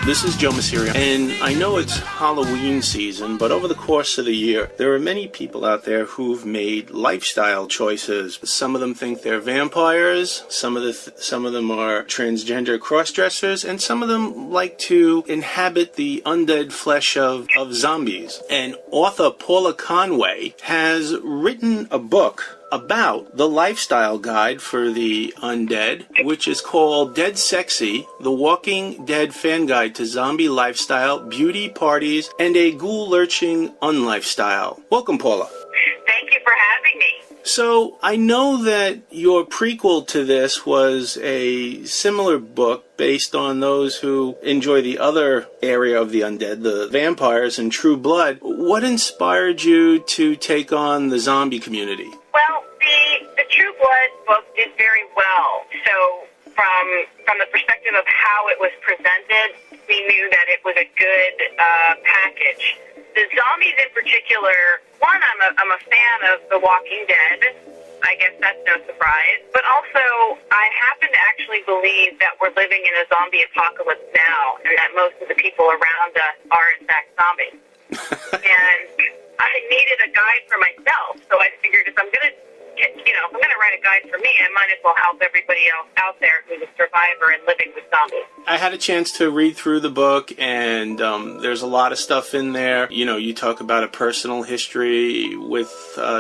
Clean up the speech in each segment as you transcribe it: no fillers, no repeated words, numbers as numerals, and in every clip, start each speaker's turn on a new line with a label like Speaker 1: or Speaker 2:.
Speaker 1: This is Joe Masirio, and I know it's Halloween season, but over the course of the year, there are many people out there who've made lifestyle choices. Some of them think they're vampires, some of them are transgender crossdressers, and some of them like to inhabit the undead flesh of zombies. And author Paula Conway has written a book about the lifestyle guide for the undead, which is called Dead Sexy, The Walking Dead Fan Guide to Zombie Lifestyle, Beauty Parties, and a Ghoul-Lurching Unlifestyle. Welcome, Paula.
Speaker 2: Thank you for having me.
Speaker 1: So, I know that your prequel to this was a similar book based on those who enjoy the other area of the undead, the vampires and True Blood. What inspired you to take on the zombie community?
Speaker 2: Well, the True Blood book did very well. So from the perspective of how it was presented, we knew that it was a good package. The zombies in particular, one, I'm a fan of The Walking Dead. I guess that's no surprise. But also, I happen to actually believe that we're living in a zombie apocalypse now, and that most of the people around us are, in fact, zombies. And I needed a guide for myself, so I figured if I'm going to write a guide for me, I might as well help everybody else out there who's a survivor and living with zombies.
Speaker 1: I had a chance to read through the book, and there's a lot of stuff in there. You know, you talk about a personal history with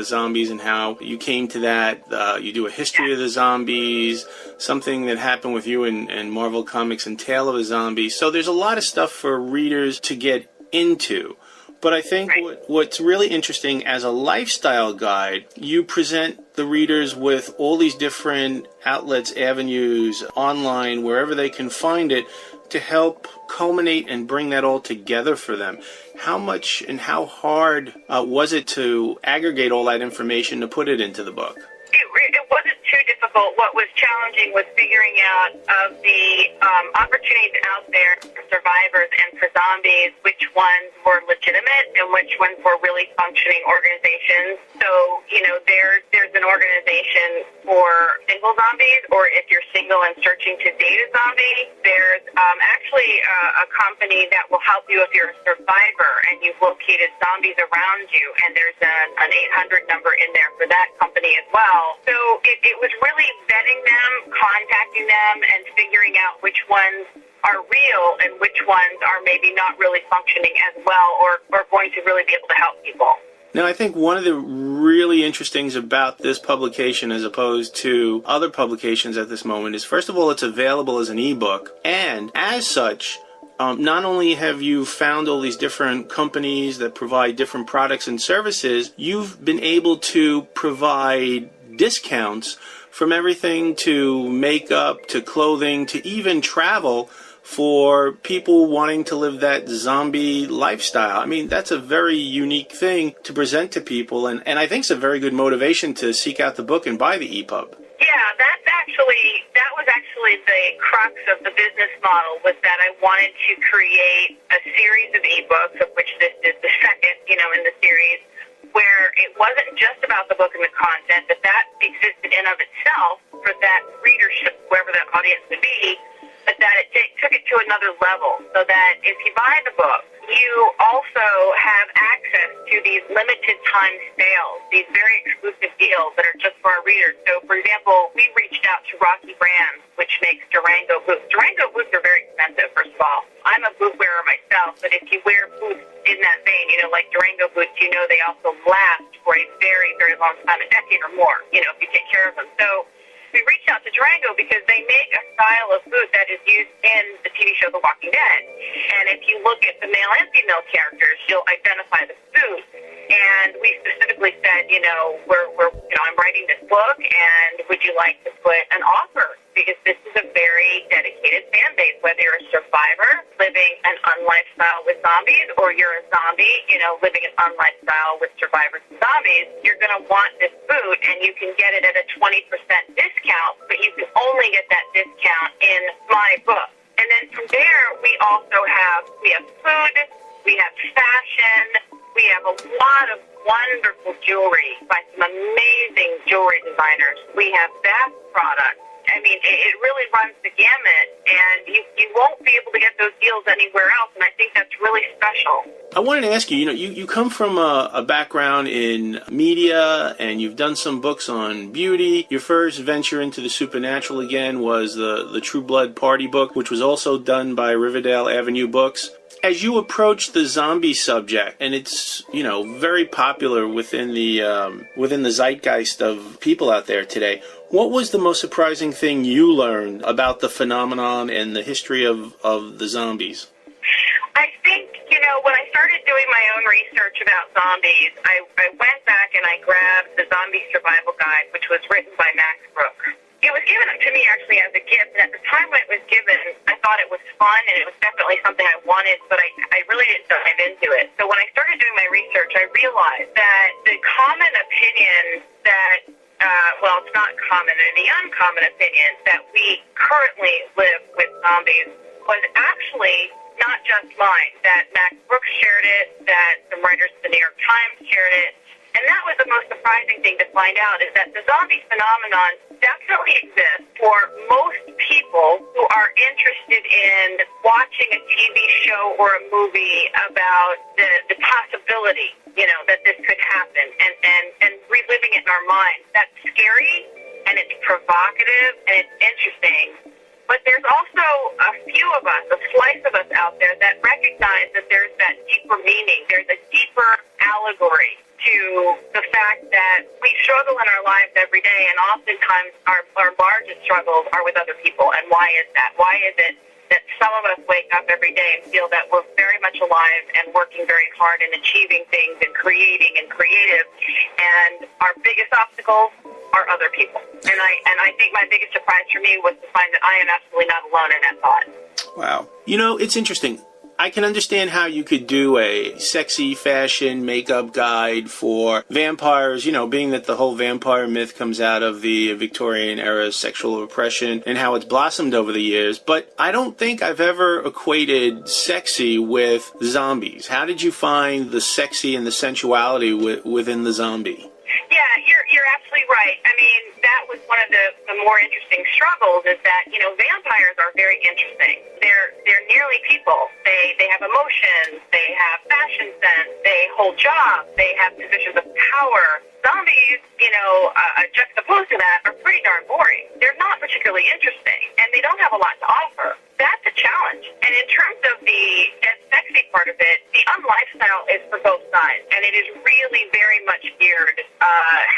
Speaker 1: zombies and how you came to that. You do a history of the zombies, something that happened with you in Marvel Comics and Tale of a Zombie. So there's a lot of stuff for readers to get into. But I think what's really interesting, as a lifestyle guide, you present the readers with all these different outlets, avenues, online, wherever they can find it, to help culminate and bring that all together for them. How much and how hard was it to aggregate all that information to put it into the book?
Speaker 2: It wasn't too difficult. What was challenging was figuring out of the opportunities out there for survivors and for zombies, which ones were legitimate and which ones were really functioning organizations. So, there's an organization for single zombies, or if you're single and searching to date a zombie, there's actually a company that will help you if you're a survivor and you've located zombies around you, and there's an 800 number in there for that company as well. So it was really vetting them, contacting them, and figuring out which ones are real and which ones are maybe not really functioning as well or going to really be able to help people.
Speaker 1: Now, I think one of the really interesting things about this publication as opposed to other publications at this moment is, first of all, it's available as an ebook, and as such, not only have you found all these different companies that provide different products and services, you've been able to provide discounts from everything to makeup to clothing to even travel for people wanting to live that zombie lifestyle. I mean, that's a very unique thing to present to people, and I think it's a very good motivation to seek out the book and buy the EPUB.
Speaker 2: Yeah, that was actually the crux of the business model, was that I wanted to create a series of ebooks, of which this is the second, in the series, where it wasn't just about the book and the content, that existed in of itself for that readership, whoever that audience would be, but that it took it to another level, so that if you buy the book, you also have access to these limited time sales, these very exclusive deals that are just for our readers. So, for example, we reached out to Rocky Brands, which makes Durango boots. Durango boots are very expensive, first of all. I'm a boot wearer myself, but if you wear boots in that vein, like Durango boots, they also last for a very, very long time, a decade or more, if you take care of them. So we reached out to Durango because they make a style of boot that is used in the TV show The Walking Dead. And if you look at the male and female characters, you'll identify the boot. And we specifically said, I'm writing this book, and would you like to put an offer? Because this is a very dedicated fan base, whether you're a survivor living an unlifestyle with zombies, or you're a zombie, living an unlifestyle with survivors and zombies, you're going to want this boot, and you can get it at a 20% discount, but you can only get that discount in my book. And then from there, we have food, we have fashion, we have a lot of wonderful jewelry by some amazing jewelry designers. We have bath products, I mean, it really runs the gamut, and you won't be able to get those deals anywhere else, and I think that's really special.
Speaker 1: I wanted to ask you, you come from a background in media, and you've done some books on beauty. Your first venture into the supernatural again was the True Blood Party book, which was also done by Riverdale Avenue Books. As you approach the zombie subject, and it's, very popular within the zeitgeist of people out there today, what was the most surprising thing you learned about the phenomenon and the history of the zombies?
Speaker 2: I think, when I started doing my own research about zombies, I went back and I grabbed the Zombie Survival Guide, which was written by Max Brooks. It was given to me actually as a gift, and at the time when it was given, I thought it was fun, and it was definitely something I wanted, but I really didn't dive into it. So when I started doing my research, I realized that the common opinion that, it's not common, and the uncommon opinion that we currently live with zombies was actually not just mine, that Max Brooks shared it, that some writers at the New York Times shared it, and that was the most surprising thing to find out, is that the zombie phenomenon definitely exists for most people who are interested in watching a TV show or a movie about the possibility, that this could happen, and reliving it in our minds. That's scary, and it's provocative, and it's interesting. But there's also a few of us, a slice of us out there that recognize that there's that deeper meaning. There's a deeper allegory to the fact that we struggle in our lives every day, and oftentimes our largest struggles are with other people. And why is that? Why is it that some of us wake up every day and feel that we're very much alive and working very hard and achieving things and creating and creative, and our biggest obstacles are other people? And I think my biggest surprise for me was to find that I am absolutely not alone in that thought.
Speaker 1: Wow. It's interesting. I can understand how you could do a sexy fashion makeup guide for vampires, being that the whole vampire myth comes out of the Victorian era sexual oppression and how it's blossomed over the years. But I don't think I've ever equated sexy with zombies. How did you find the sexy and the sensuality within the zombie?
Speaker 2: Yeah, you're absolutely right. I mean, that was one of the more interesting struggles, is that, vampires are very interesting. They're nearly people. They have emotions, they have fashion sense, they hold jobs, they have positions of power. Zombies, juxtaposed to that, are pretty darn boring. They're not particularly interesting, and they don't have a lot to offer. That's a challenge. And in terms of the sexy part of it, the lifestyle is for both sides, and it is really very much geared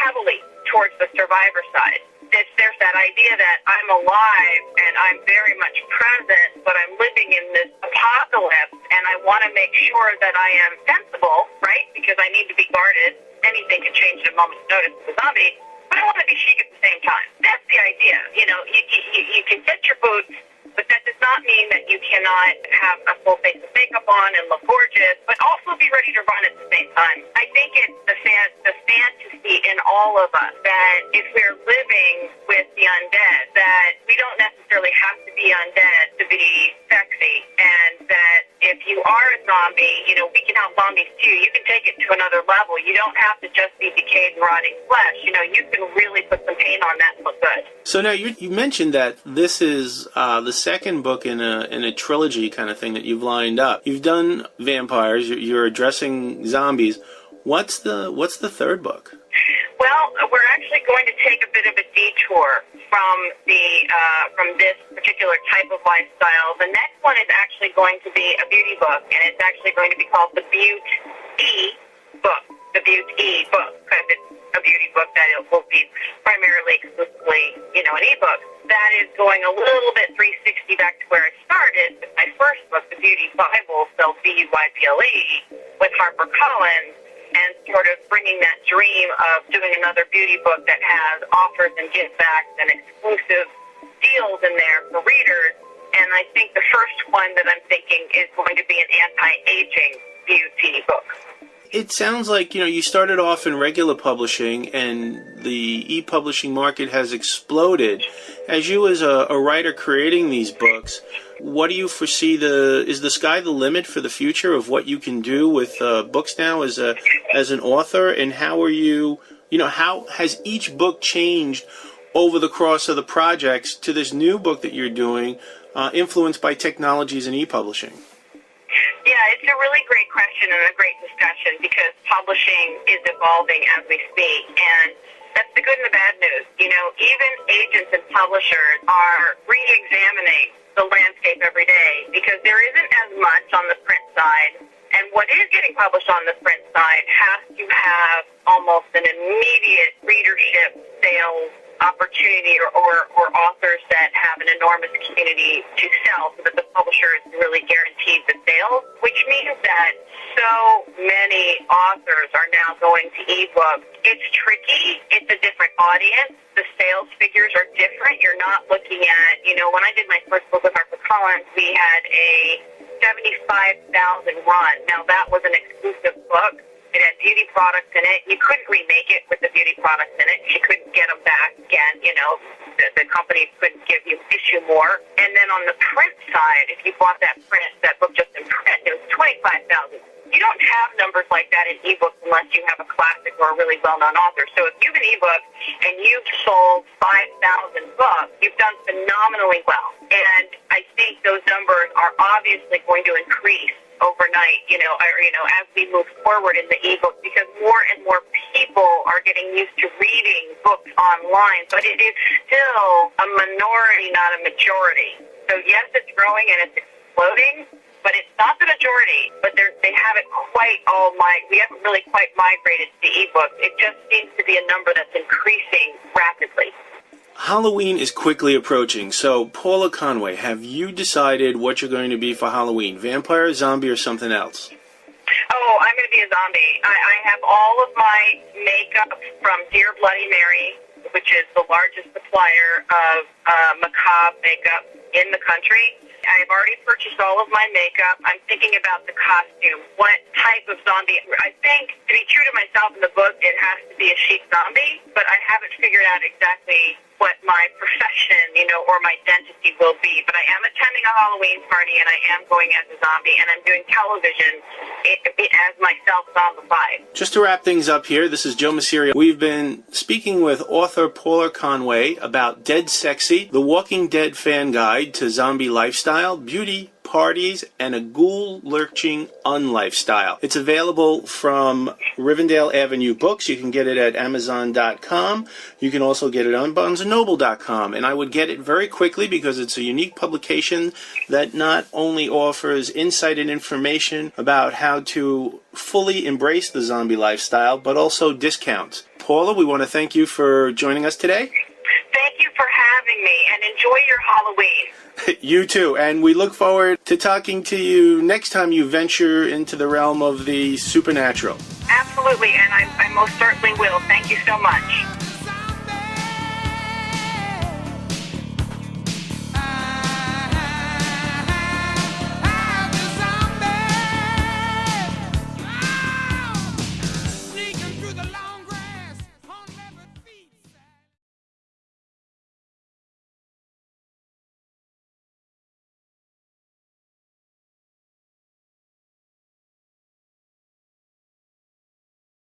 Speaker 2: heavily towards the survivor side. There's that idea that I'm alive and I'm very much present, but I'm living in this apocalypse, and I want to make sure that I am sensible, right? Because I need to be guarded. Anything can change at a moment's notice with a zombie, but I want to be chic at the same time. That's the idea. You can fit your boots, but that does not mean that you cannot have a full face of makeup on and look gorgeous, but also be ready to run at the same time. I think it's the fantasy in all of us that if we're living with the undead, that we don't necessarily have to be undead to be sexy, and that if you are a zombie, we can help zombies too. You can take it to another level. You don't have to just be decayed and rotting flesh. You can really put some paint on that and look good.
Speaker 1: So now you mentioned that this is the second book in a trilogy kind of thing that you've lined up. You've done vampires. You're addressing zombies. What's the third book?
Speaker 2: Well, we're actually going to take a bit of a detour from this particular type of lifestyle. The next one is actually going to be a beauty book, and it's actually going to be called the Beaut E book. The Beaut E book, because it's a beauty book that it will be primarily exclusively, an e-book. That is going a little bit 360 back to where I started with my first book, The Beauty Bible, spelled B-U-Y-B-L-E, with HarperCollins, and sort of bringing that dream of doing another beauty book that has offers and give-backs and exclusive deals in there for readers. And I think the first one that I'm thinking is going to be an anti-aging beauty book.
Speaker 1: It sounds like, you started off in regular publishing and the e-publishing market has exploded. As you as a writer creating these books, what do you foresee is the sky the limit for the future of what you can do with books now as an author? And how are you, how has each book changed over the course of the projects to this new book that you're doing, influenced by technologies and e-publishing?
Speaker 2: Yeah, it's a really great question and a great discussion because publishing is evolving as we speak, and that's the good and the bad news. You know, even agents and publishers are re-examining the landscape every day because there isn't as much on the print side, and what is getting published on the print side has to have almost an immediate readership sales opportunity or authors that have an enormous community to sell so that the publisher is really guaranteed the sales, which means that so many authors are now going to ebooks. It's tricky. It's a different audience. The sales figures are different. You're not looking at, you know, when I did my first book with HarperCollins, we had a 75,000 run. Now, that was an exclusive book. It had beauty products in it. You couldn't remake it with the beauty products in it. You couldn't get them back again. You know, the company couldn't give you issue more. And then on the print side, if you bought that book just in print, it was 25,000. You don't have numbers like that in ebooks unless you have a classic or a really well-known author. So if you've an ebook and you've sold 5,000 books, you've done phenomenally well. And I think those numbers are obviously going to increase overnight, as we move forward in the ebook, because more and more people are getting used to reading books online. But it is still a minority, not a majority. So yes, it's growing and it's exploding, but it's not the majority. But they haven't quite we haven't really quite migrated to ebooks. It just seems to be a number that's increasing rapidly.
Speaker 1: Halloween is quickly approaching, so Paula Conway, have you decided what you're going to be for Halloween? Vampire, zombie, or something else?
Speaker 2: Oh, I'm going to be a zombie. I have all of my makeup from Dear Bloody Mary, which is the largest supplier of macabre makeup in the country. I've already purchased all of my makeup. I'm thinking about the costume. What type of zombie? I think, to be true to myself in the book, it has to be a chic zombie, but I haven't figured out exactly what my profession, or my identity will be. But I am attending a Halloween party, and I am going as a zombie, and I'm doing television as myself zombified.
Speaker 1: Just to wrap things up here, this is Joe Masiria. We've been speaking with author Paula Conway about Dead Sexy, the Walking Dead fan guide to zombie lifestyle, beauty, parties, and a ghoul-lurching unlifestyle. It's available from Rivendell Avenue Books. You can get it at Amazon.com. You can also get it on BarnesandNoble.com. And I would get it very quickly because it's a unique publication that not only offers insight and information about how to fully embrace the zombie lifestyle, but also discounts. Paula, we want to thank you for joining us today.
Speaker 2: Thank you for having me, and enjoy your Halloween.
Speaker 1: You too, and we look forward to talking to you next time you venture into the realm of the supernatural.
Speaker 2: Absolutely, and I most certainly will. Thank you so much.